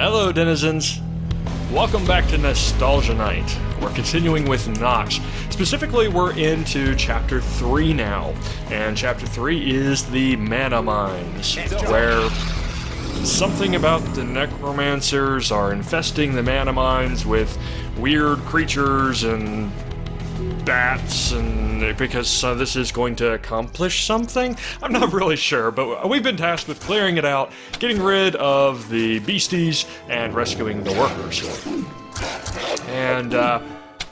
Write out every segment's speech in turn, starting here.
Hello, denizens. Welcome back to Nostalgia Night. We're continuing with NOX. Specifically, we're into Chapter 3 now. And Chapter 3 is the Mana Mines, where something about the necromancers are infesting the Mana Mines with weird creatures and bats, and because this is going to accomplish something? I'm not really sure, but we've been tasked with clearing it out, getting rid of the beasties, and rescuing the workers. And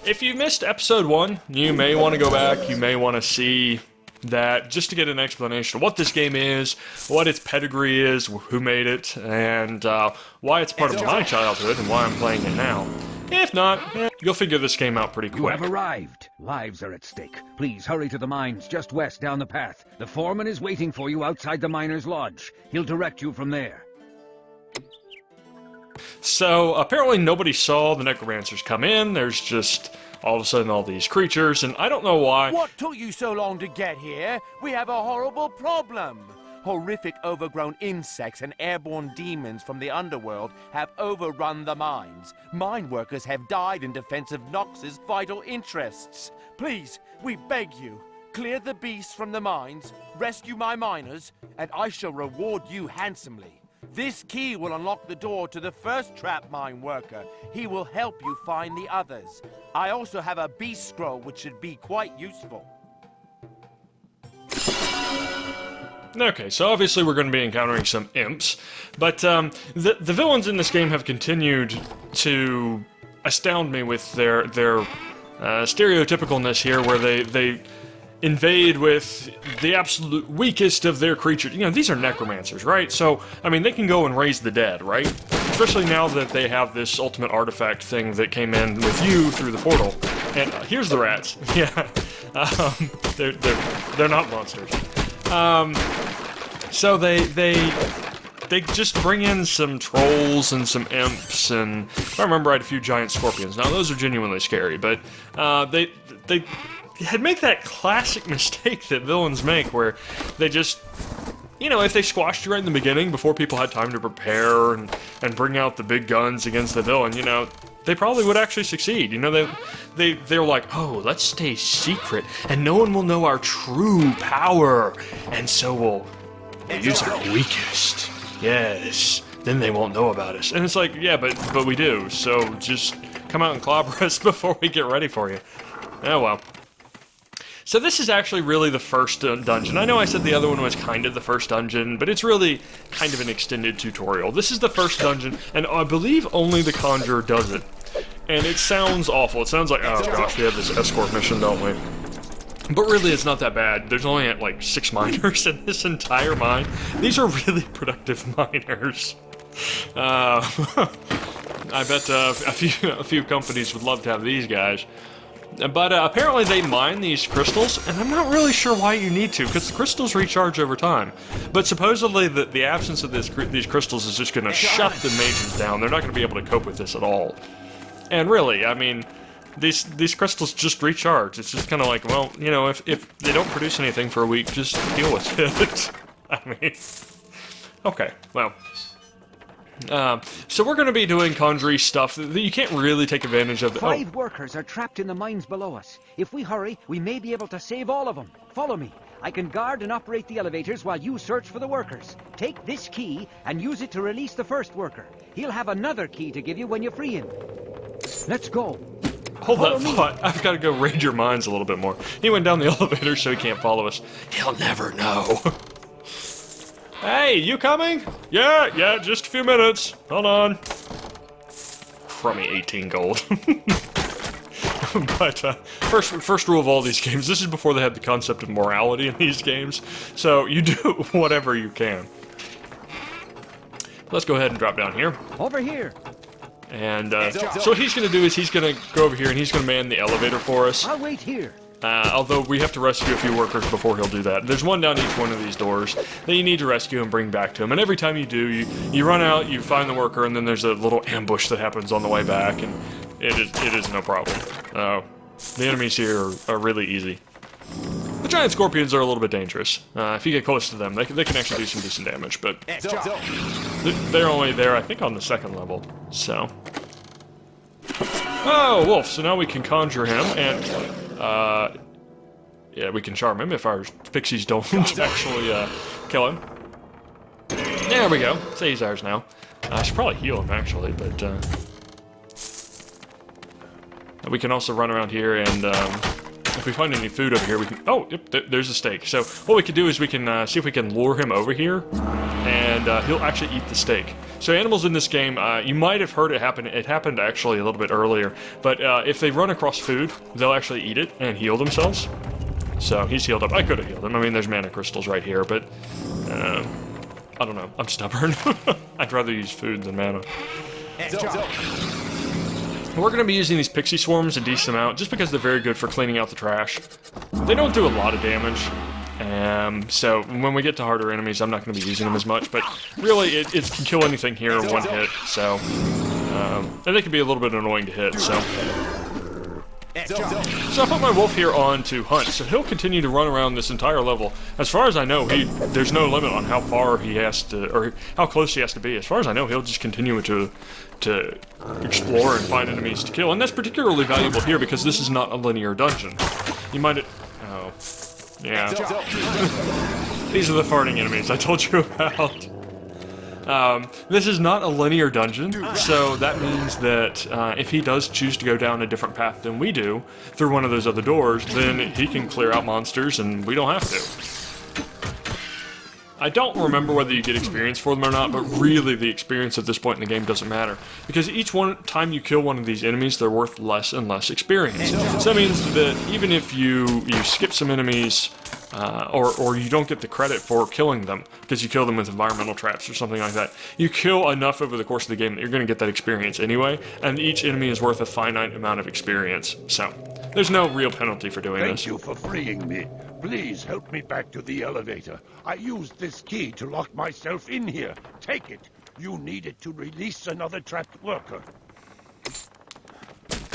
if you missed episode 1, you may want to go back, you may want to see that, just to get an explanation of what this game is, what its pedigree is, who made it, and why it's part of my childhood and why I'm playing it now. If not, you'll figure this game out pretty quick. You have arrived. Lives are at stake. Please hurry to the mines just west down the path. The foreman is waiting for you outside the miner's lodge. He'll direct you from there. So, apparently nobody saw the necromancers come in. There's just all of a sudden all these creatures, and I don't know why. What took you so long to get here? We have a horrible problem. Horrific overgrown insects and airborne demons from the underworld have overrun the mines. Mine workers have died in defense of NOX's vital interests. Please, we beg you, clear the beasts from the mines, rescue my miners, and I shall reward you handsomely. This key will unlock the door to the first trap mine worker. He will help you find the others. I also have a beast scroll which should be quite useful. Okay, so obviously we're going to be encountering some imps, but the villains in this game have continued to astound me with their stereotypicalness here, where they invade with the absolute weakest of their creatures. You know, these are necromancers, right? So, I mean, they can go and raise the dead, right? Especially now that they have this ultimate artifact thing that came in with you through the portal. And here's the rats. Yeah, they're not monsters. So they just bring in some trolls and some imps, and if I remember right, a few giant scorpions. Now those are genuinely scary, but they had make that classic mistake that villains make, where they just, you know, if they squashed you right in the beginning before people had time to prepare and bring out the big guns against the villain, you know, they probably would actually succeed. You know, they're like, oh, let's stay secret, and no one will know our true power, and so we'll use our weakest. Yes, then they won't know about us. And it's like, yeah, but we do, so just come out and clobber us before we get ready for you. Oh well. So this is actually really the first dungeon. I know I said the other one was kind of the first dungeon, but it's really kind of an extended tutorial. This is the first dungeon, and I believe only the Conjurer does it. And it sounds awful. It sounds like, oh gosh, we have this escort mission, don't we? But really, it's not that bad. There's only like 6 miners in this entire mine. These are really productive miners. I bet a few companies would love to have these guys. But apparently they mine these crystals, and I'm not really sure why you need to, because the crystals recharge over time. But supposedly the absence of these crystals is just going to shut the mages down. They're not going to be able to cope with this at all. And really, I mean, these crystals just recharge. It's just kind of like, well, you know, if they don't produce anything for a week, just deal with it. I mean, okay, well. So we're going to be doing conjuring stuff that you can't really take advantage of. 5 workers are trapped in the mines below us. If we hurry, we may be able to save all of them. Follow me. I can guard and operate the elevators while you search for the workers. Take this key and use it to release the first worker. He'll have another key to give you when you free him. Let's go. Hold that thought. I've got to go raid your minds a little bit more. He went down the elevator, so he can't follow us. He'll never know. Hey, you coming? Yeah, just a few minutes. Hold on. Crummy 18 gold. But first rule of all these games, this is before they had the concept of morality in these games, so you do whatever you can. Let's go ahead and drop down here. Over here. And so what he's going to do is he's going to go over here and he's going to man the elevator for us. I'll wait here. Although we have to rescue a few workers before he'll do that. There's one down each one of these doors that you need to rescue and bring back to him. And every time you do, you run out, you find the worker, and then there's a little ambush that happens on the way back, and it is no problem. The enemies here are really easy. giant scorpions are a little bit dangerous. If you get close to them, they can actually do some decent damage, but they're only there, I think, on the 2nd level, so... Oh, wolf, so now we can conjure him, and, yeah, we can charm him if our pixies don't actually, kill him. There we go, say he's ours now. I should probably heal him, actually, but, we can also run around here, and, if we find any food over here, we can... Oh, yep, there's a steak. So what we can do is we can see if we can lure him over here, and he'll actually eat the steak. So animals in this game, you might have heard it happen. It happened actually a little bit earlier. But if they run across food, they'll actually eat it and heal themselves. So he's healed up. I could have healed him. I mean, there's mana crystals right here, but... I don't know. I'm stubborn. I'd rather use food than mana. We're going to be using these pixie swarms a decent amount, just because they're very good for cleaning out the trash. They don't do a lot of damage, so when we get to harder enemies, I'm not going to be using them as much, but really, it can kill anything here in one hit, so... and they can be a little bit annoying to hit, so... So I put my wolf here on to hunt, so he'll continue to run around this entire level. As far as I know, there's no limit on how far he has to, or how close he has to be. As far as I know, he'll just continue to explore and find enemies to kill, and that's particularly valuable here because this is not a linear dungeon. You might... Oh. Yeah. These are the farting enemies I told you about. This is not a linear dungeon, so that means that if he does choose to go down a different path than we do, through one of those other doors, then he can clear out monsters and we don't have to. I don't remember whether you get experience for them or not, but really the experience at this point in the game doesn't matter. Because each time you kill one of these enemies, they're worth less and less experience. So that means that even if you skip some enemies, or you don't get the credit for killing them, because you kill them with environmental traps or something like that, you kill enough over the course of the game that you're going to get that experience anyway, and each enemy is worth a finite amount of experience. So, there's no real penalty for doing this. Thank you for freeing me. Please help me back to the elevator. I used this key to lock myself in here. Take it. You need it to release another trapped worker.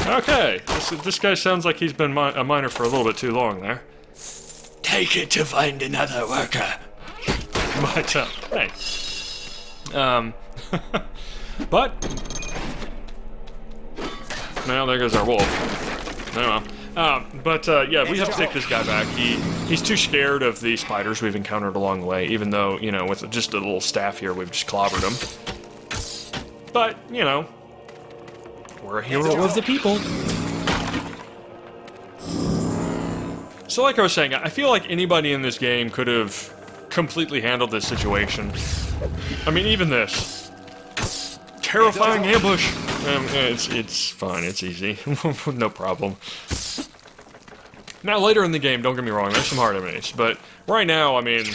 Okay, this guy sounds like he's been a miner for a little bit too long there. Take it to find another worker. But, hey. But... Now, there goes our wolf. Oh well. Yeah, we have to take this guy back. He's too scared of the spiders we've encountered along the way, even though, you know, with just a little staff here, we've just clobbered him. But, you know, we're a hero of the people. So like I was saying, I feel like anybody in this game could have completely handled this situation. I mean, even this. Terrifying ambush! It's fine, it's easy. No problem. Now, later in the game, don't get me wrong, there's some hard enemies, but right now, I mean,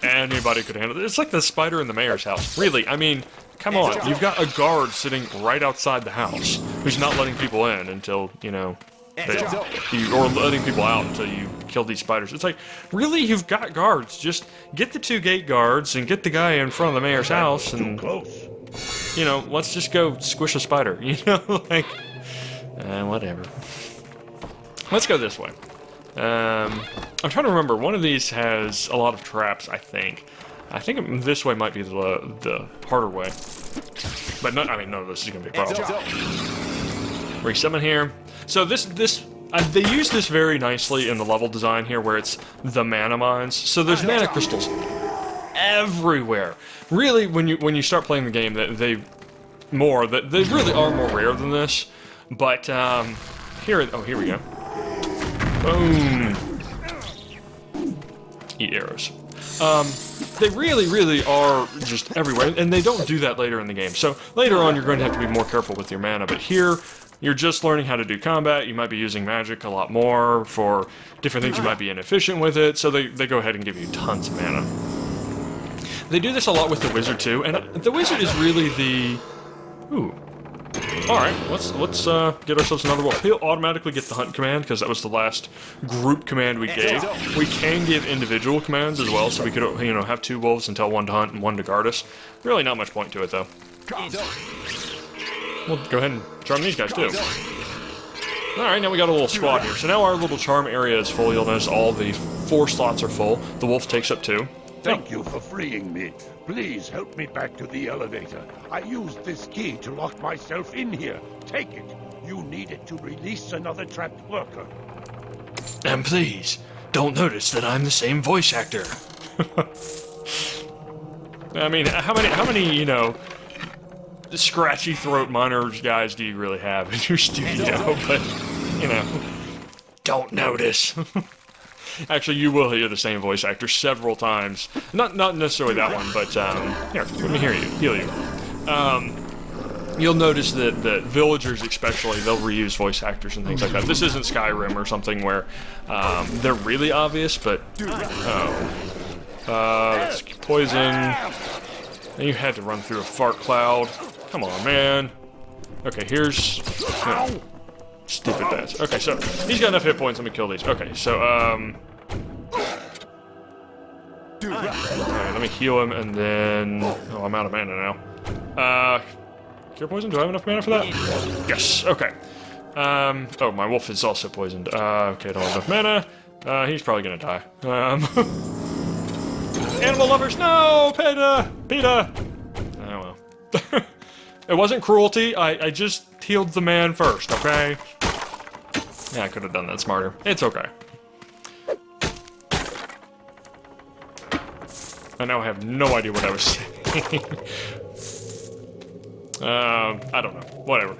anybody could handle it. It's like the spider in the mayor's house. Really, I mean, come on, you've got a guard sitting right outside the house who's not letting people in until, you know, or letting people out until you kill these spiders. It's like, really, you've got guards. Just get the 2 gate guards and get the guy in front of the mayor's house and, you know, let's just go squish a spider, you know, like, whatever. Let's go this way. I'm trying to remember, one of these has a lot of traps, I think. I think this way might be the harder way. But no, I mean, none of this is going to be a problem. Resummon here. So they use this very nicely in the level design here, where it's the mana mines. So there's mana crystals everywhere. Really, when you start playing the game, they really are more rare than this. But here we go. Boom. Eat arrows. They really are just everywhere, and they don't do that later in the game. So later on, you're going to have to be more careful with your mana. But here, you're just learning how to do combat. You might be using magic a lot more for different things. You might be inefficient with it, so they go ahead and give you tons of mana. They do this a lot with the wizard too, and the wizard is really the... Ooh. Alright, let's get ourselves another wolf. He'll automatically get the hunt command, because that was the last group command we gave. We can give individual commands as well, so we could, you know, have 2 wolves and tell 1 to hunt and 1 to guard us. Really not much point to it, though. We'll go ahead and charm these guys, too. Alright, now we got a little squad here. So now our little charm area is full. You'll notice all the 4 slots are full. The wolf takes up 2. Thank you for freeing me. Please help me back to the elevator. I used this key to lock myself in here. Take it. You need it to release another trapped worker. And please, don't notice that I'm the same voice actor. I mean, how many, you know, scratchy throat monitors guys do you really have in your studio? But, you know, Don't notice. actually, you will hear the same voice actor several times. Not necessarily that one, but, here, let me heal you. You'll notice that villagers especially, they'll reuse voice actors and things like that. This isn't Skyrim or something where they're really obvious, but... That's poison. You had to run through a fart cloud. Come on, man. Okay, here's... No. Stupid bats. Okay, so he's got enough hit points. Let me kill these. Okay, so, Alright, let me heal him, and then... Oh, I'm out of mana now. Cure poison? Do I have enough mana for that? Yes, okay. Oh, my wolf is also poisoned. Okay, don't have enough mana. He's probably gonna die. Animal lovers, no! PETA! Oh, well. It wasn't cruelty, I just healed the man first, okay? Yeah, I could have done that smarter. It's okay. I now have no idea what I was saying. I don't know. Whatever.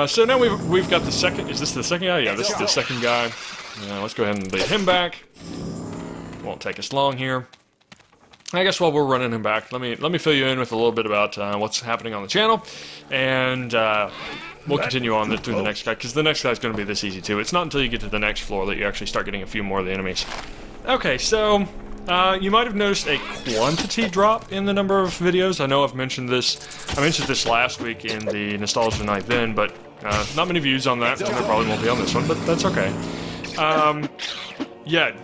So now we've got the second... Is this the second guy? Yeah, this is the second guy. Let's go ahead and lead him back. Won't take us long here. I guess while we're running him back, let me fill you in with a little bit about what's happening on the channel, and we'll continue on through the next guy, because the next guy's going to be this easy too. It's not until you get to the next floor that you actually start getting a few more of the enemies. Okay, so you might have noticed a quantity drop in the number of videos. I know I've mentioned this. I mentioned this last week in the Nostalgia Night then, but not many views on that, and there probably won't be on this one, but that's okay. Yeah.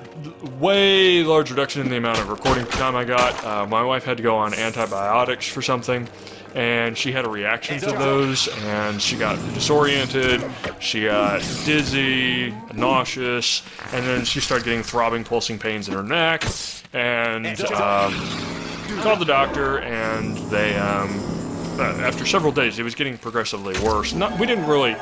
Way large reduction in the amount of recording time I got. My wife had to go on antibiotics for something, and she had a reaction to those, and she got disoriented, she got dizzy, nauseous, and then she started getting throbbing, pulsing pains in her neck, and called the doctor, and they, after several days, it was getting progressively worse. We didn't really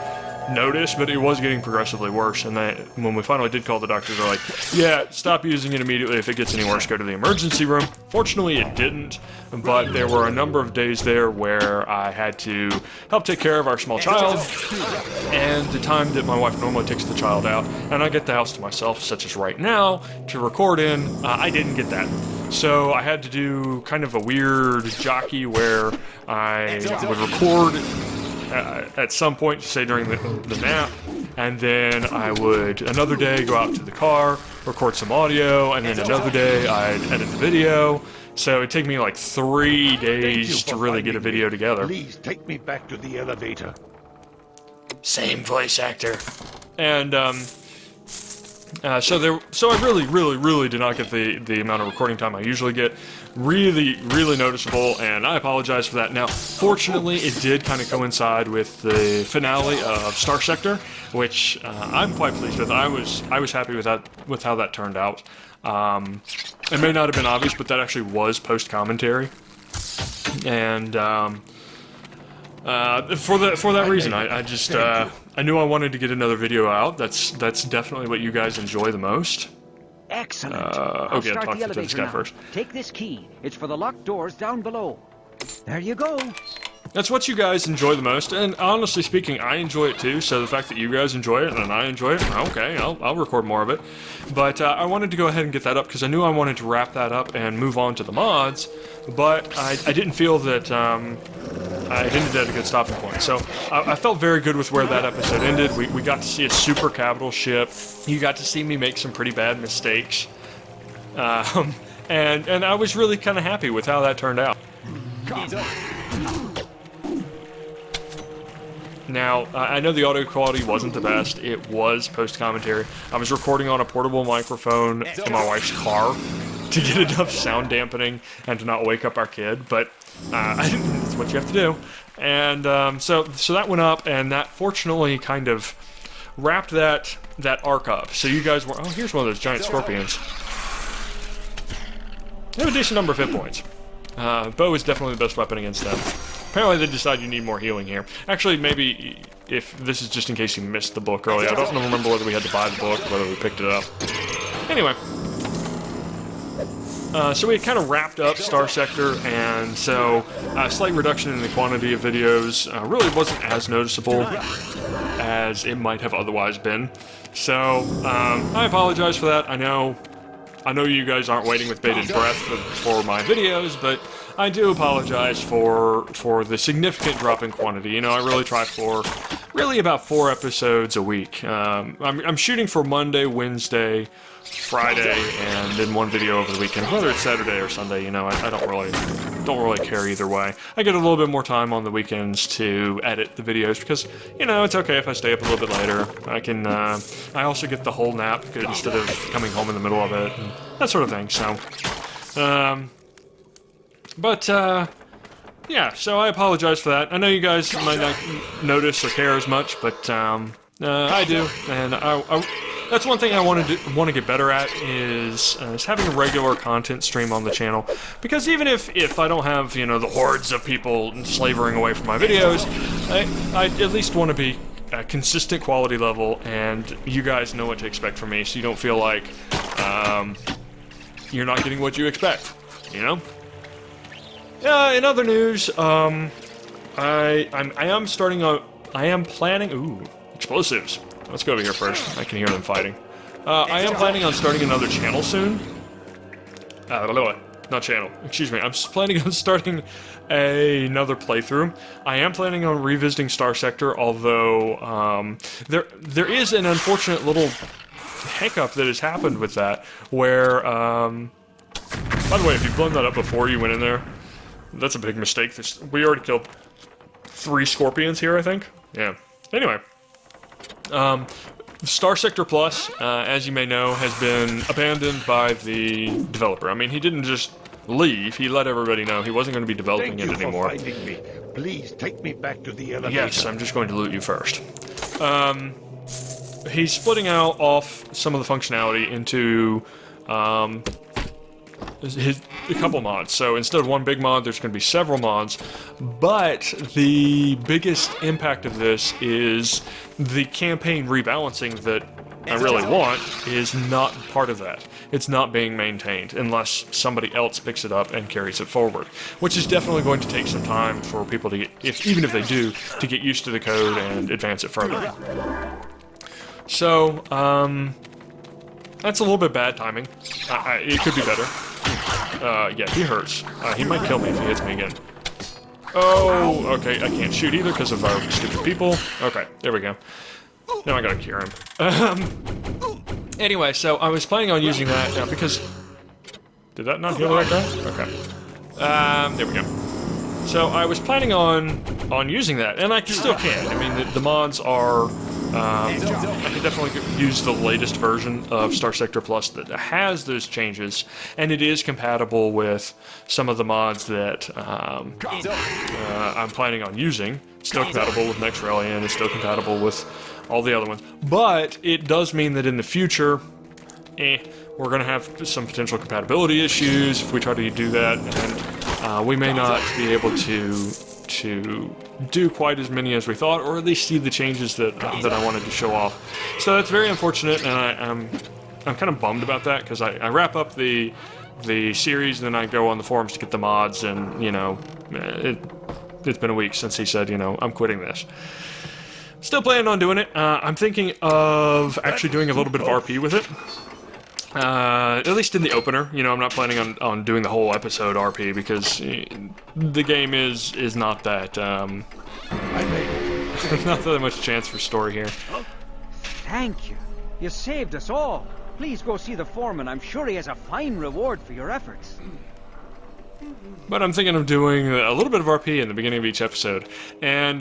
notice, but it was getting progressively worse, and when we finally did call the doctor, they're like, yeah, stop using it immediately. If it gets any worse, go to the emergency room. Fortunately, it didn't, but there were a number of days there where I had to help take care of our small child, and the time that my wife normally takes the child out, and I get the house to myself, such as right now, to record in, I didn't get that. So I had to do kind of a weird jockey where I would record at some point, say during the nap, and then I would another day go out to the car, record some audio, and then another day I'd edit the video. So it'd take me like 3 days to really get a video together. Please take me back to the elevator. Same voice actor. And so I really did not get the amount of recording time I usually get. Really noticeable, and I apologize for that. Now, fortunately, it did kind of coincide with the finale of Star Sector, which I'm quite pleased with. I was happy with how that turned out. It may not have been obvious, but that actually was post-commentary, and for that reason, I just I knew I wanted to get another video out. That's definitely what you guys enjoy the most. Excellent. I'll start talk the to elevator this guy now. first. Take this key. It's for the locked doors down below. There you go. That's what you guys enjoy the most, and honestly speaking, I enjoy it too, so the fact that you guys enjoy it and I enjoy it, okay, I'll record more of it. But I wanted to go ahead and get that up because I knew I wanted to wrap that up and move on to the mods, but I didn't feel that I hinted at a good stopping point. So I felt very good with where that episode ended. We got to see a super capital ship. You got to see me make some pretty bad mistakes. And I was really kind of happy with how that turned out. Now, I know the audio quality wasn't the best. It was post-commentary. I was recording on a portable microphone in my wife's car to get enough sound dampening and to not wake up our kid, but that's what you have to do. And so that went up, and that fortunately kind of wrapped that arc up. So you guys were... Oh, here's one of those giant scorpions. They have a decent number of hit points. Bow is definitely the best weapon against them. Apparently they decide you need more healing here. Actually, maybe if this is just in case you missed the book earlier. I don't remember whether we had to buy the book or whether we picked it up. Anyway. So we kind of wrapped up Star Sector, and so a slight reduction in the quantity of videos really wasn't as noticeable as it might have otherwise been. So I apologize for that. I know you guys aren't waiting with bated breath for my videos, but I do apologize for the significant drop in quantity. You know, I really try for really about 4 episodes a week. I'm shooting for Monday, Wednesday, Friday, and then 1 video over the weekend. Whether it's Saturday or Sunday, you know, I don't really care either way. I get a little bit more time on the weekends to edit the videos because, you know, it's okay if I stay up a little bit later. I can. I also get the whole nap instead of coming home in the middle of it, and that sort of thing. So, yeah. So I apologize for that. I know you guys might not notice or care as much, but I do, and that's one thing I want to get better at is having a regular content stream on the channel. Because even if I don't have, you know, the hordes of people slavering away from my videos, I at least want to be a consistent quality level, and you guys know what to expect from me, so you don't feel like you're not getting what you expect. You know. In other news, I am planning. Ooh, explosives. Let's go over here first. I can hear them fighting. I am planning on starting another channel soon. Not channel. Excuse me. I'm planning on starting another playthrough. I am planning on revisiting Star Sector, although there is an unfortunate little hiccup that has happened with that, where, by the way, if you've blown that up before you went in there, that's a big mistake. We already killed 3 scorpions here, I think. Yeah. Anyway. Star Sector Plus, as you may know, has been abandoned by the developer. I mean, he didn't just leave. He let everybody know he wasn't going to be developing it anymore. Thank you for finding me. Please take me back to the elevator. Yes, I'm just going to loot you first. He's splitting off some of the functionality into a couple mods. So instead of one big mod, there's going to be several mods. But the biggest impact of this is the campaign rebalancing that I really want is not part of that. It's not being maintained unless somebody else picks it up and carries it forward, which is definitely going to take some time for people to get, even if they do, to get used to the code and advance it further. So, that's a little bit bad timing. It could be better. Yeah, he hurts. He might kill me if he hits me again. Oh, okay, I can't shoot either because of our stupid people. Okay, there we go. Now I gotta cure him. Anyway, so I was planning on using that because... Did that not heal the right guy? Okay. There we go. So I was planning on using that, and I still can. I mean, the mods are... I can definitely use the latest version of Star Sector Plus that has those changes, and it is compatible with some of the mods that I'm planning on using. It's still compatible with Nexrelian, it's still compatible with all the other ones. But it does mean that in the future, we're going to have some potential compatibility issues if we try to do that, and we may not be able to do quite as many as we thought, or at least see the changes that I wanted to show off. So that's very unfortunate, and I'm kind of bummed about that, because I wrap up the series, and then I go on the forums to get the mods, and, you know, it's been a week since he said, you know, I'm quitting this. Still planning on doing it. I'm thinking of actually doing a little bit of RP with it. At least in the opener. You know, I'm not planning on doing the whole episode RP, because the game is not that, not that much chance for story here. Thank you. You saved us all. Please go see the foreman. I'm sure he has a fine reward for your efforts. But I'm thinking of doing a little bit of RP in the beginning of each episode. And,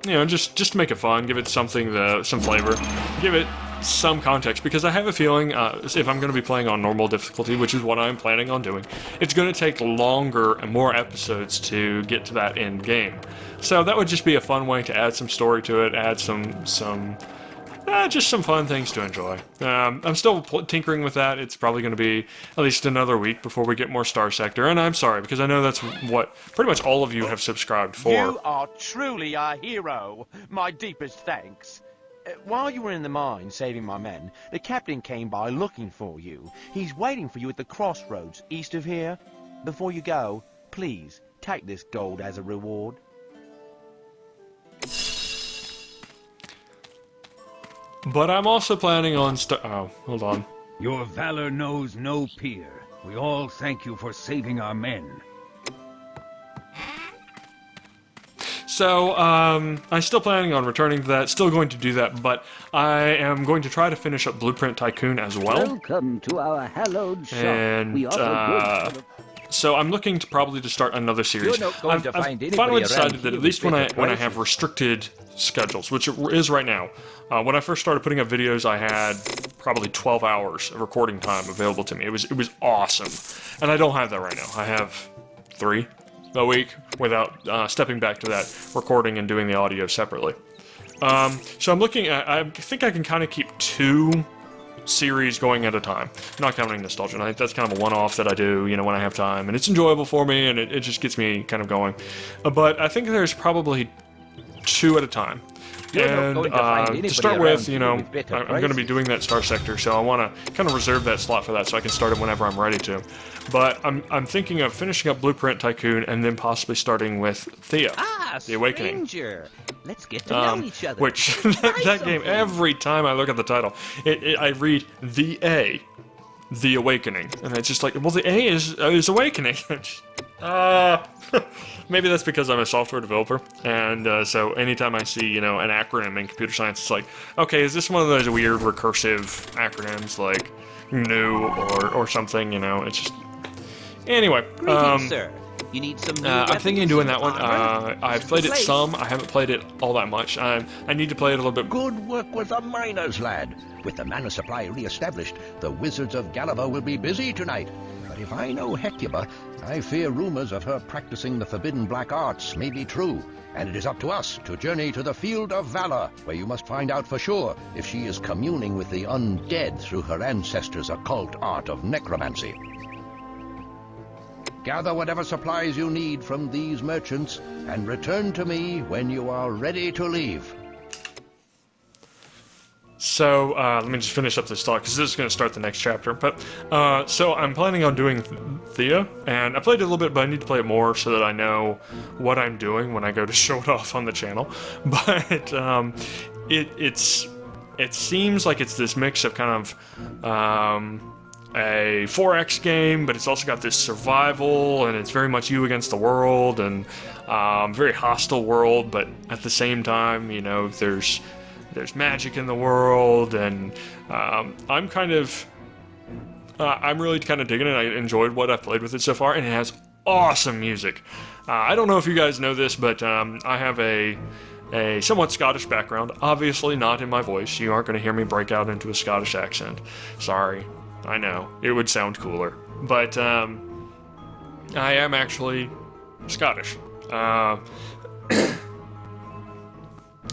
you know, just to make it fun, give it something, some flavor. Give it some context, because I have a feeling if I'm going to be playing on normal difficulty, which is what I'm planning on doing, it's going to take longer and more episodes to get to that end game. So that would just be a fun way to add some story to it, add some just some fun things to enjoy. I'm still tinkering with that. It's probably going to be at least another week before we get more Star Sector. And I'm sorry, because I know that's what pretty much all of you have subscribed for. You are truly a hero. My deepest thanks. While you were in the mine saving my men, the captain came by looking for you. He's waiting for you at the crossroads east of here. Before you go, please take this gold as a reward. But I'm also planning on oh, hold on. Your valor knows no peer. We all thank you for saving our men. So, I'm still planning on returning to that, still going to do that, but I am going to try to finish up Blueprint Tycoon as well. Welcome to our hallowed shop. And, We offer good... so I'm looking to probably to start another series. You're not going I've to find anybody finally around decided that here at least with when I better have prices. restricted schedules, which it is right now. When I first started putting up videos, I had probably 12 hours of recording time available to me. It was awesome, and I don't have that right now. I have 3 a week without stepping back to that recording and doing the audio separately. So I'm looking at, I think I can kind of keep 2 series going at a time, not counting Nostalgia. And I think that's kind of a one-off that I do, you know, when I have time, and it's enjoyable for me, and it just gets me kind of going. But I think there's probably 2 at a time. And to start with, you know, I'm going to be doing that Star Sector, so I want to kind of reserve that slot for that so I can start it whenever I'm ready to. But I'm thinking of finishing up Blueprint Tycoon and then possibly starting with Thea, The Awakening. Stranger. Let's get to know each other. Which, that game, every time I look at the title, I read The A, The Awakening. And it's just like, well, the A is Awakening. Maybe that's because I'm a software developer, and so anytime I see, you know, an acronym in computer science, it's like, okay, is this one of those weird recursive acronyms like GNU or something, you know? It's just... Anyway, Greetings, sir. You need some new I'm thinking of doing that one. armor? I've played it some. I haven't played it all that much. I need to play it a little bit. Good work with the miners, lad. With the mana supply re-established, the Wizards of Galava will be busy tonight. But if I know Hecuba, I fear rumors of her practicing the forbidden black arts may be true, and it is up to us to journey to the Field of Valor, where you must find out for sure if she is communing with the undead through her ancestors' occult art of necromancy. Gather whatever supplies you need from these merchants, and return to me when you are ready to leave. So, let me just finish up this talk, because this is going to start the next chapter. But, so I'm planning on doing Thea, and I played it a little bit, but I need to play it more so that I know what I'm doing when I go to show it off on the channel. But, it seems like it's this mix of kind of, a 4X game, but it's also got this survival, and it's very much you against the world, and, very hostile world, but at the same time, you know, there's magic in the world, and I'm really kind of digging it. I enjoyed what I've played with it so far, and it has awesome music. I don't know if you guys know this, but I have a somewhat Scottish background. Obviously not in my voice. You aren't going to hear me break out into a Scottish accent. Sorry. I know. It would sound cooler. But I am actually Scottish.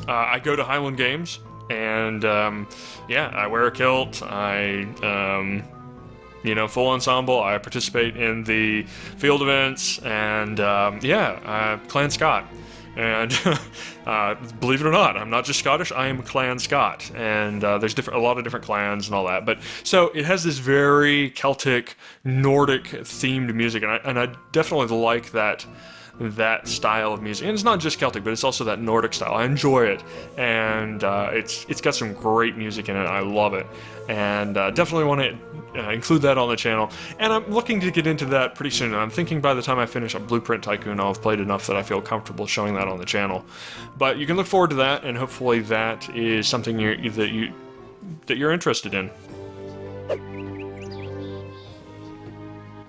I go to Highland Games, and yeah, I wear a kilt. I, you know, full ensemble. I participate in the field events, and yeah, Clan Scott. And believe it or not, I'm not just Scottish. I am Clan Scott, and there's a lot of different clans and all that. But so it has this very Celtic, Nordic themed music, and I definitely like that style of music. And it's not just Celtic, but it's also that Nordic style. I enjoy it, and it's got some great music in it. I love it, and definitely want to include that on the channel. And I'm looking to get into that pretty soon. I'm thinking by the time I finish up Blueprint Tycoon, I'll have played enough that I feel comfortable showing that on the channel. But you can look forward to that, and hopefully that is something that you're interested in.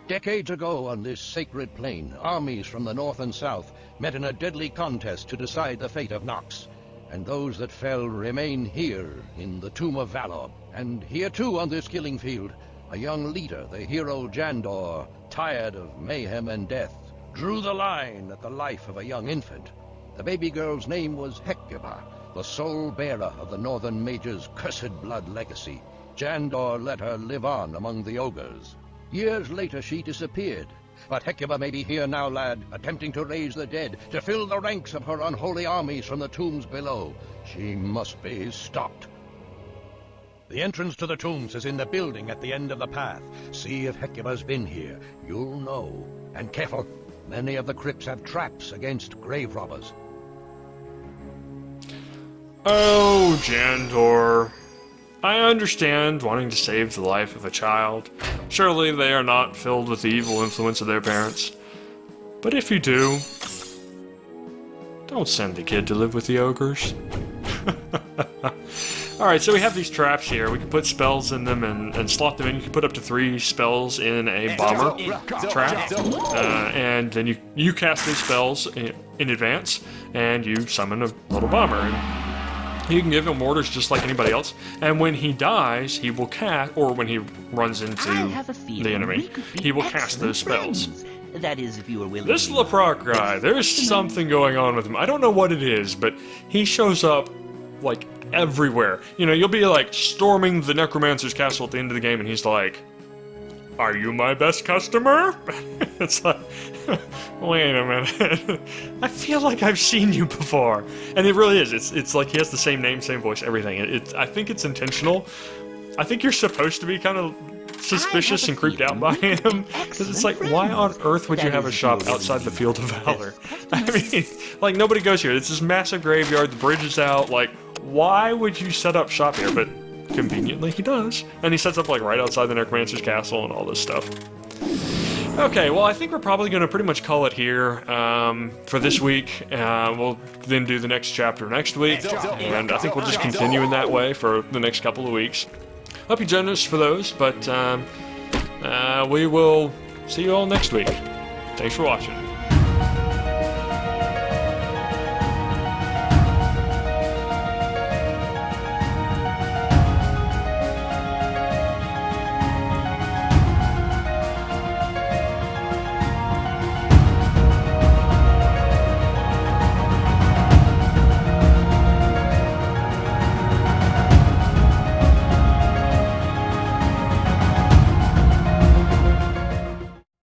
Decades ago on this sacred plain, armies from the north and south met in a deadly contest to decide the fate of NOX. And those that fell remain here in the Tomb of Valor. And here too on this killing field, a young leader, the hero Jandor, tired of mayhem and death, drew the line at the life of a young infant. The baby girl's name was Hecuba, the sole bearer of the Northern Mage's cursed blood legacy. Jandor let her live on among the ogres. Years later she disappeared. But Hecuba may be here now, lad, attempting to raise the dead, to fill the ranks of her unholy armies from the tombs below. She must be stopped. The entrance to the tombs is in the building at the end of the path. See if Hecuba's been here. You'll know. And careful, many of the crypts have traps against grave robbers. Oh, Jandor. I understand wanting to save the life of a child. Surely they are not filled with the evil influence of their parents. But if you do, don't send the kid to live with the ogres. Alright, so we have these traps here. We can put spells in them and slot them in. You can put up to 3 spells in a bomber trap. And then you cast those spells in advance, and you summon a little bomber. And you can give him orders just like anybody else. And when he dies, he will cast, or when he runs into the enemy, he will cast those spells. That is, if you were willing. This Leproc guy, there's something going on with him. I don't know what it is, but he shows up, like, everywhere. You know, you'll be, like, storming the Necromancer's castle at the end of the game, and he's like, "Are you my best customer?" It's like, wait a minute. I feel like I've seen you before. And it really is. It's like he has the same name, same voice, everything. I think it's intentional. I think you're supposed to be kind of suspicious and creeped out by him, because it's like, why on earth would you have a shop outside the Field of Valor? I mean, like, nobody goes here. It's this massive graveyard, the bridge is out, like, why would you set up shop here? But conveniently he does, and he sets up, like, right outside the Necromancer's castle and all this stuff. Okay, well, I think we're probably going to pretty much call it here for this week. We'll then do the next chapter next week, and I think we'll just continue in that way for the next couple of weeks. Hope you join us for those, but we will see you all next week. Thanks for watching.